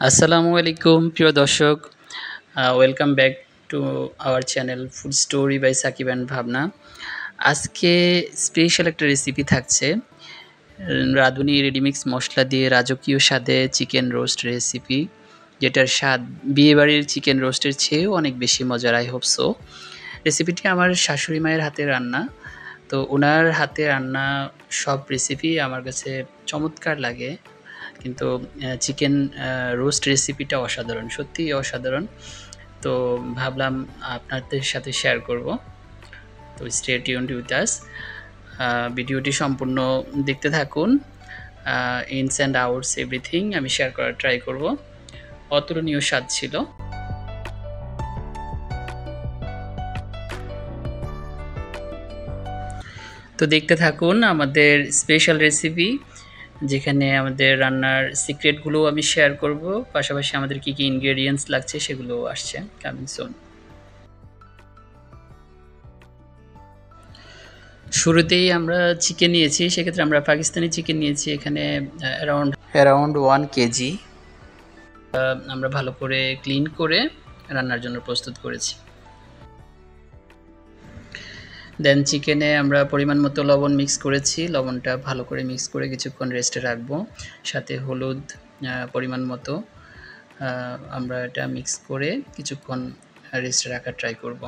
আসসালামু আলাইকুম প্রিয় দর্শক, welcome back to our channel food story by Sakib and Bhabna. আজকে স্পেশাল একটা রেসিপি থাকছে। রাঁধুনি রেডিমিক্স মশলা দিয়ে রাজকীয় স্বাদে চিকেন রোস্ট রেসিপি, যেটার স্বাদ বিয়েবাড়ির চিকেন রোস্টের চেয়েও অনেক বেশি মজার। I hope so. রেসিপিটি আমার শাশুড়ি মায়ের হাতে রান্না। তো ওনার হাতে রান্না সব রেসিপি আমার কাছে চমৎকার লাগে, কিন্তু চিকেন রোস্ট রেসিপিটা অসাধারণ, সত্যিই অসাধারণ। তো ভাবলাম আপনাদের সাথে শেয়ার করব। তো স্টে টিউনড উইথ আস। ভিডিওটি সম্পূর্ণ দেখতে থাকুন। ইনস অ্যান্ড আউটস এভরিথিং আমি শেয়ার করার ট্রাই করব। অতুলনীয় স্বাদ ছিল। তো দেখতে থাকুন আমাদের স্পেশাল রেসিপি, যেখানে আমাদের রান্নার সিক্রেটগুলো আমি শেয়ার করব, পাশাপাশি আমাদের কী কী ইনগ্রেডিয়েন্টস লাগছে সেগুলো আসছে কামিং সুন। শুরুতেই আমরা চিকেন নিয়েছি, সেক্ষেত্রে আমরা পাকিস্তানি চিকেন নিয়েছি এখানে অ্যারাউন্ড 1 কেজি। আমরা ভালো করে ক্লিন করে রান্নার জন্য প্রস্তুত করেছি। দেন চিকেনে আমরা পরিমাণ মতো লবণ মিক্স করেছি, লবণটা ভালো করে মিক্স করে কিছুক্ষণ রেস্টে রাখবো। সাথে হলুদ পরিমাণ মতো আমরা এটা মিক্স করে কিছুক্ষণ রেস্টে রাখার ট্রাই করব।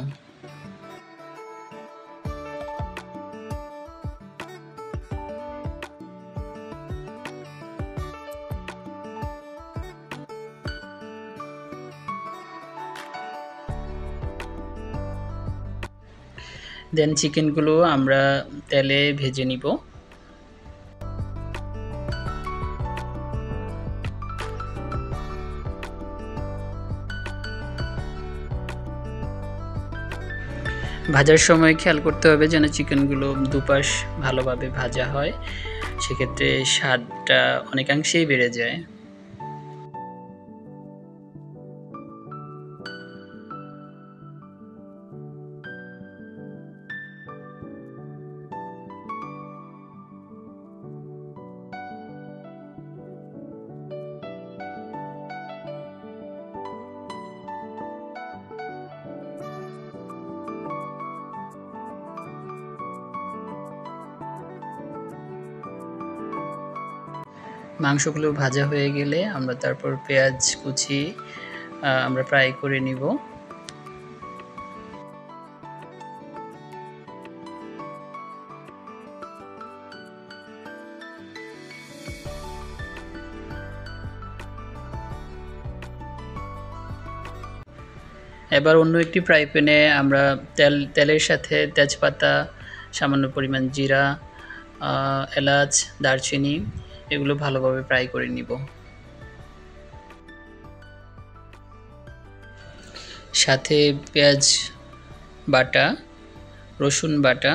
দেন চিকেনগুলো আমরা তেলে ভেজে নিব। ভাজার সময় খেয়াল করতে হবে যেন চিকেনগুলো দুপাশ ভালোভাবে ভাজা হয়, সেক্ষেত্রে স্বাদটা অনেকাংশেই বেড়ে যায়। মাংসগুলো ভাজা হয়ে গেলে আমরা তারপর পেঁয়াজ কুচি আমরা ফ্রাই করে নিব। এবার অন্য একটি ফ্রাই প্যানে আমরা তেলের সাথে তেজপাতা, সামান্য পরিমাণ জিরা, এলাচ, দারচিনি এগুলো ভালোভাবে ফ্রাই করে নিব। সাথে পেঁয়াজ বাটা, রসুন বাটা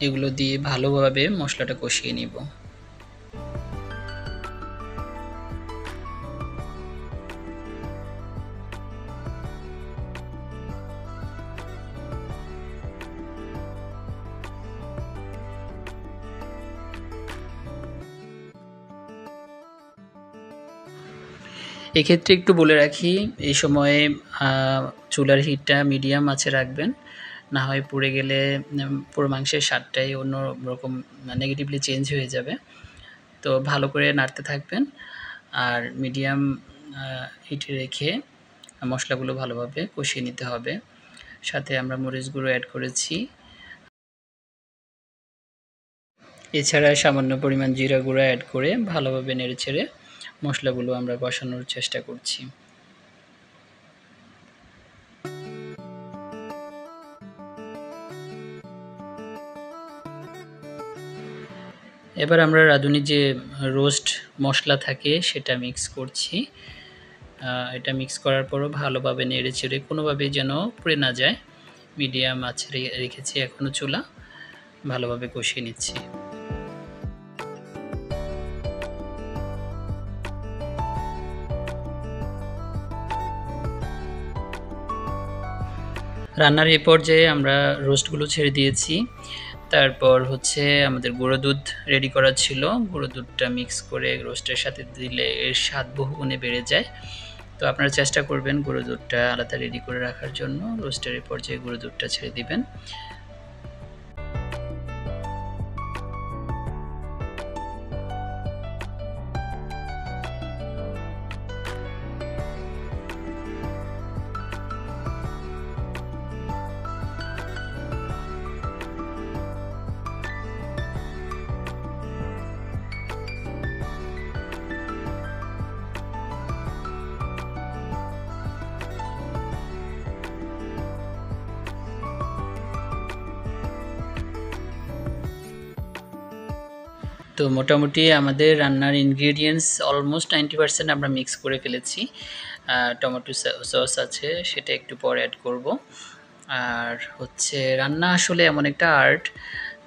এগুলো দিয়ে ভালোভাবে মশলাটা কষিয়ে নিব। এক্ষেত্রে একটু বলে রাখি, এই সময়ে চুলার হিটটা মিডিয়াম আঁচে রাখবেন, না হয় পুড়ে গেলে পুরো মাংসের স্বাদটাই অন্য রকম নেগেটিভলি চেঞ্জ হয়ে যাবে। তো ভালো করে নাড়তে থাকবেন আর মিডিয়াম হিটে রেখে মশলাগুলো ভালোভাবে কষিয়ে নিতে হবে। সাথে আমরা মরিচ গুঁড়ো অ্যাড করেছি, এছাড়া সামান্য পরিমাণ জিরা গুঁড়া অ্যাড করে ভালোভাবে নেড়েচেড়ে মশলাগুলো আমরা কষানোর চেষ্টা করছি। এবার আমরা রাঁধুনি যে রোস্ট মশলা থাকে সেটা মিক্স করছি। এটা মিক্স করার পরও ভালোভাবে নেড়েচেড়ে কোনোভাবেই যেন পুড়ে না যায়, মিডিয়াম আঁচে রেখেছি এখনও চুলা, ভালোভাবে কষিয়ে নিচ্ছি। রান্নার এই পর্যায়ে আমরা রোস্টগুলো ছেড়ে দিয়েছি। তারপর হচ্ছে আমাদের গুঁড়ো দুধ রেডি করা ছিল। গুঁড়ো দুধটা মিক্স করে রোস্টের সাথে দিলে এর স্বাদ বহুগুণে বেড়ে যায়। তো আপনারা চেষ্টা করবেন গুঁড়ো দুধটা আলাদা রেডি করে রাখার জন্য। রোস্টের পর্যায়ে গুঁড়ো দুধটা ছেড়ে দিবেন। তো মোটামুটি আমাদের রান্নার ইনগ্রেডিয়েন্টস অলমোস্ট 90% আমরা মিক্স করে ফেলেছি। টমেটো সস আছে, সেটা একটু পরে অ্যাড করব। আর হচ্ছে রান্না আসলে এমন একটা আর্ট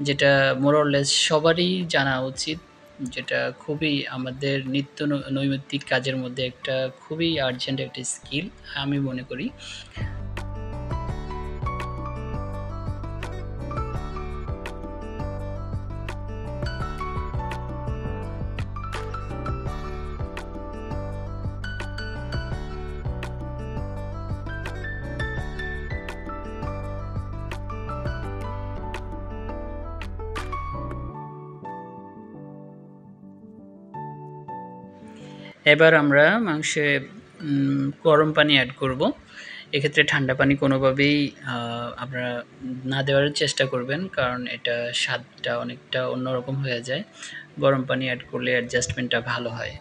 যেটা মোরলেস সবারই জানা উচিত, যেটা খুবই আমাদের নিত্য নৈমিত্তিক কাজের মধ্যে একটা খুবই আর্জেন্ট একটা স্কিল আমি মনে করি। এবার আমরা মাংসে গরম পানি অ্যাড করব। এক্ষেত্রে ঠান্ডা পানি কোনোভাবেই আপনারা না দেওয়ার চেষ্টা করবেন, কারণ এটা স্বাদটা অনেকটা অন্যরকম হয়ে যায়। গরম পানি অ্যাড করলে অ্যাডজাস্টমেন্টটা ভালো হয়।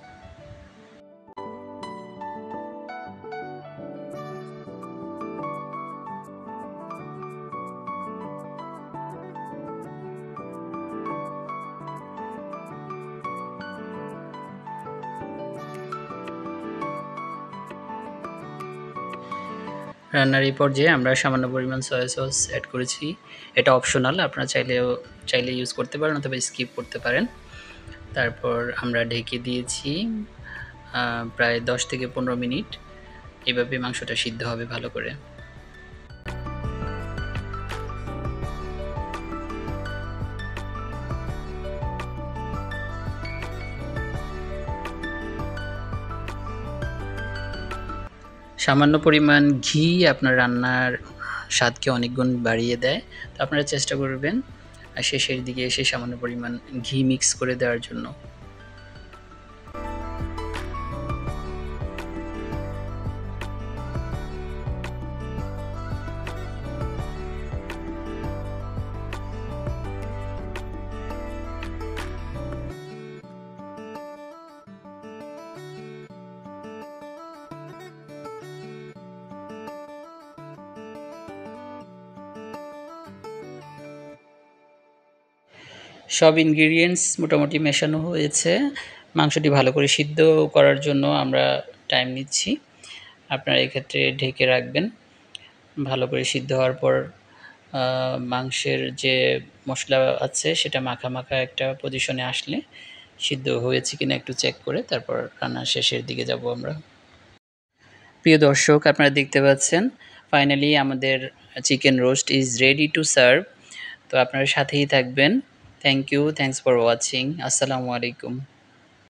রান্নার এই পর্যায়ে আমরা সামান্য পরিমাণ সয়া সস অ্যাড করেছি। এটা অপশনাল, আপনারা চাইলে ইউজ করতে পারেন অথবা স্কিপ করতে পারেন। তারপর আমরা ঢেকে দিয়েছি প্রায় 10 থেকে 15 মিনিট। এভাবে মাংসটা সিদ্ধ হবে ভালো করে। সামান্য পরিমাণ ঘি আপনার রান্নার স্বাদকে অনেক গুণ বাড়িয়ে দেয়। তো আপনারা চেষ্টা করবেন শেষের দিকে এসে সামান্য পরিমাণ ঘি মিক্স করে দেওয়ার জন্য। সব ইনগ্রিডিয়েন্টস মোটামুটি মেশানো হয়েছে। মাংসটি ভালো করে সিদ্ধ করার জন্য আমরা টাইম নিচ্ছি। আপনারা এক্ষেত্রে ঢেকে রাখবেন। ভালো করে সিদ্ধ হওয়ার পর মাংসের যে মশলা আছে সেটা মাখা মাখা একটা পজিশনে আসলে সিদ্ধ হয়েছে কিনা একটু চেক করে তারপর রান্নার শেষের দিকে যাব আমরা। প্রিয় দর্শক, আপনারা দেখতে পাচ্ছেন ফাইনালি আমাদের chicken roast is ready to serve. তো আপনারা সাথেই থাকবেন। Thank you, thanks for watching. আসসালামু আলাইকুম।